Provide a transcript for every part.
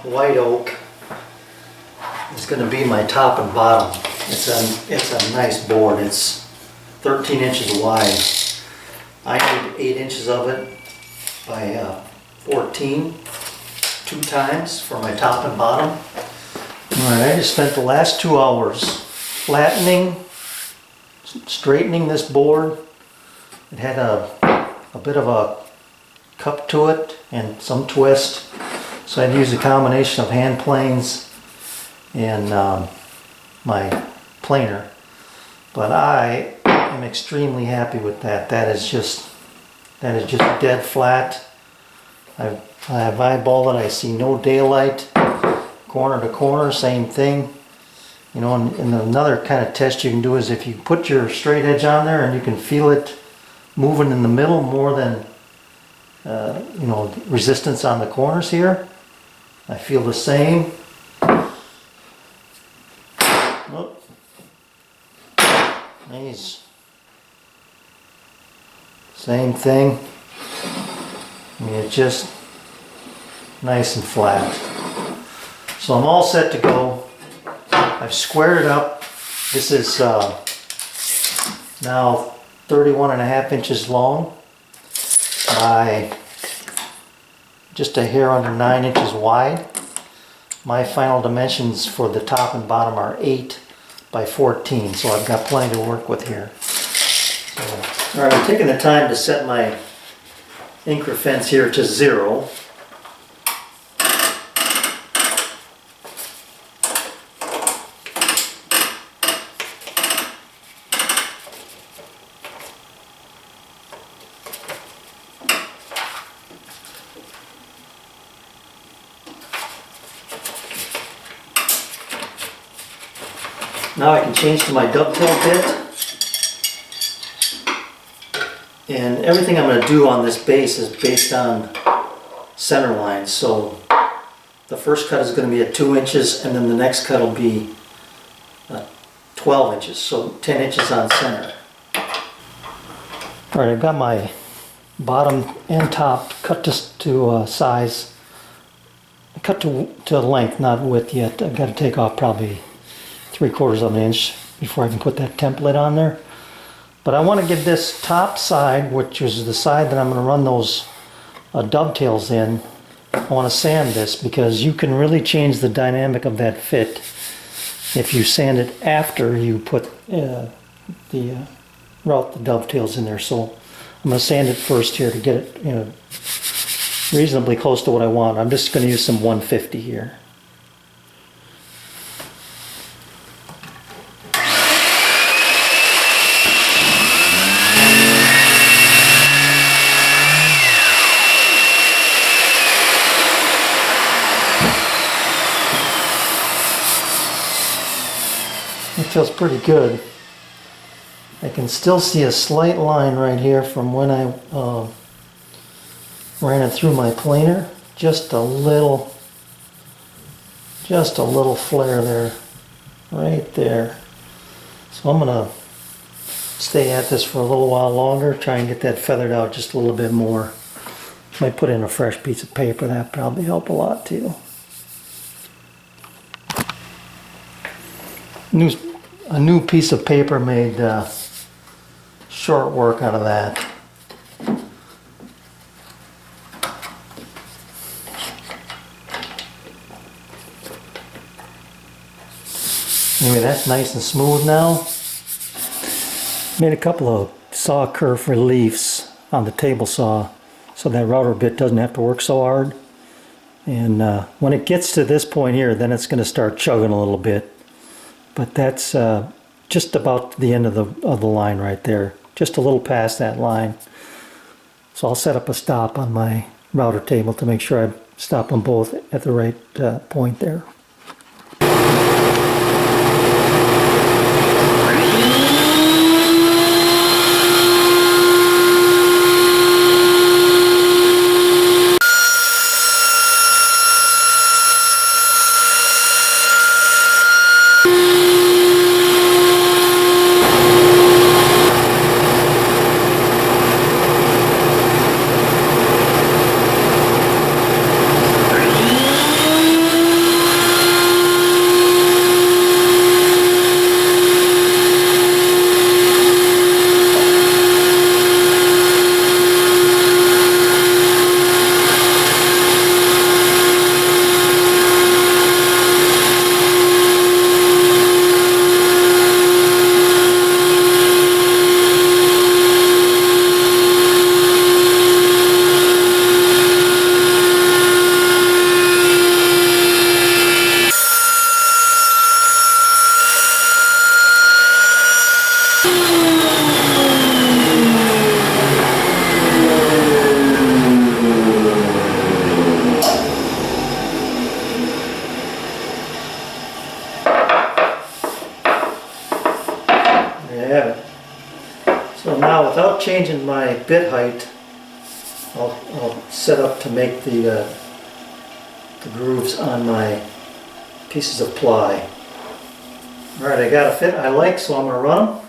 white oak is going to be my top and bottom. It's a nice board. It's 13 inches wide. I need 8 inches of it by 14, 2 times for my top and bottom. Alright, I just spent the last 2 hours flattening, straightening this board. It had a bit of a cup to it and some twist, so I'd use a combination of hand planes and my planer. But I am extremely happy with that. That is just dead flat. I've eyeballed it. I see no daylight. Corner to corner, same thing. You know, and another kind of test you can do is if you put your straight edge on there and you can feel it moving in the middle more than you know, resistance on the corners here. I feel the same. Oh. These. Same thing. I mean, it's just nice and flat. So I'm all set to go. I've squared it up. This is now 31.5 inches long by just a hair under 9 inches wide. My final dimensions for the top and bottom are 8 by 14, so I've got plenty to work with here. So, all right, I'm taking the time to set my anchor fence here to 0. Now I can change to my dovetail bit, and everything I'm going to do on this base is based on center lines. So the first cut is going to be at 2 inches, and then the next cut will be 12 inches, so 10 inches on center. Alright, I've got my bottom and top cut to size, cut to length, not width yet. I've got to take off probably 3/4 of an inch before I can put that template on there. But I want to get this top side, which is the side that I'm going to run those dovetails in, I want to sand this, because you can really change the dynamic of that fit if you sand it after you put route the dovetails in there. So I'm going to sand it first here to get it, you know, reasonably close to what I want. I'm just going to use some 150 here. It feels pretty good. I can still see a slight line right here from when I ran it through my planer. Just a little flare there, right there. So I'm gonna stay at this for a little while longer, try and get that feathered out just a little bit more. Might put in a fresh piece of paper, that probably help a lot too. A new piece of paper made short work out of that. Anyway, that's nice and smooth now. Made a couple of saw curve reliefs on the table saw so that router bit doesn't have to work so hard. And when it gets to this point here, then it's going to start chugging a little bit. But that's just about the end of the line right there. Just a little past that line. So I'll set up a stop on my router table to make sure I stop them both at the right point there. without changing my bit height, I'll set up to make the grooves on my pieces of ply. Alright, I got a fit I like, so I'm going to run them.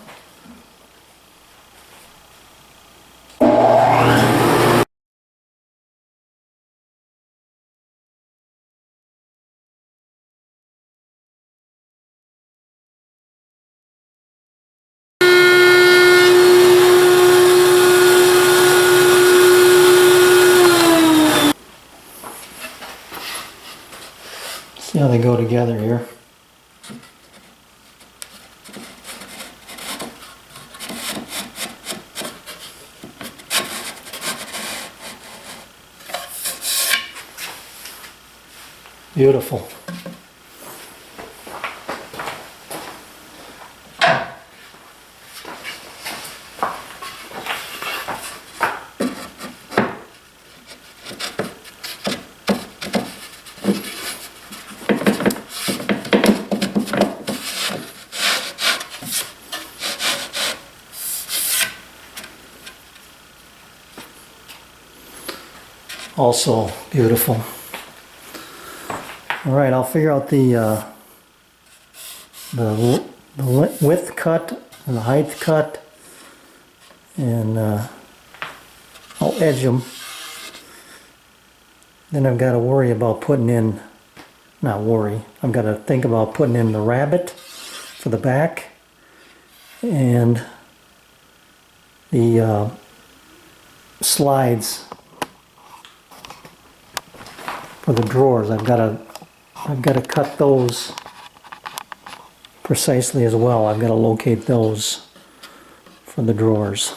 See how they go together here. Beautiful. Also beautiful. All right, I'll figure out the width cut and the height cut, and I'll edge them. Then I've got to worry about putting in, not worry, I've got to think about putting in the rabbet for the back and the slides for the drawers. I've got to cut those precisely as well. I've got to locate those for the drawers.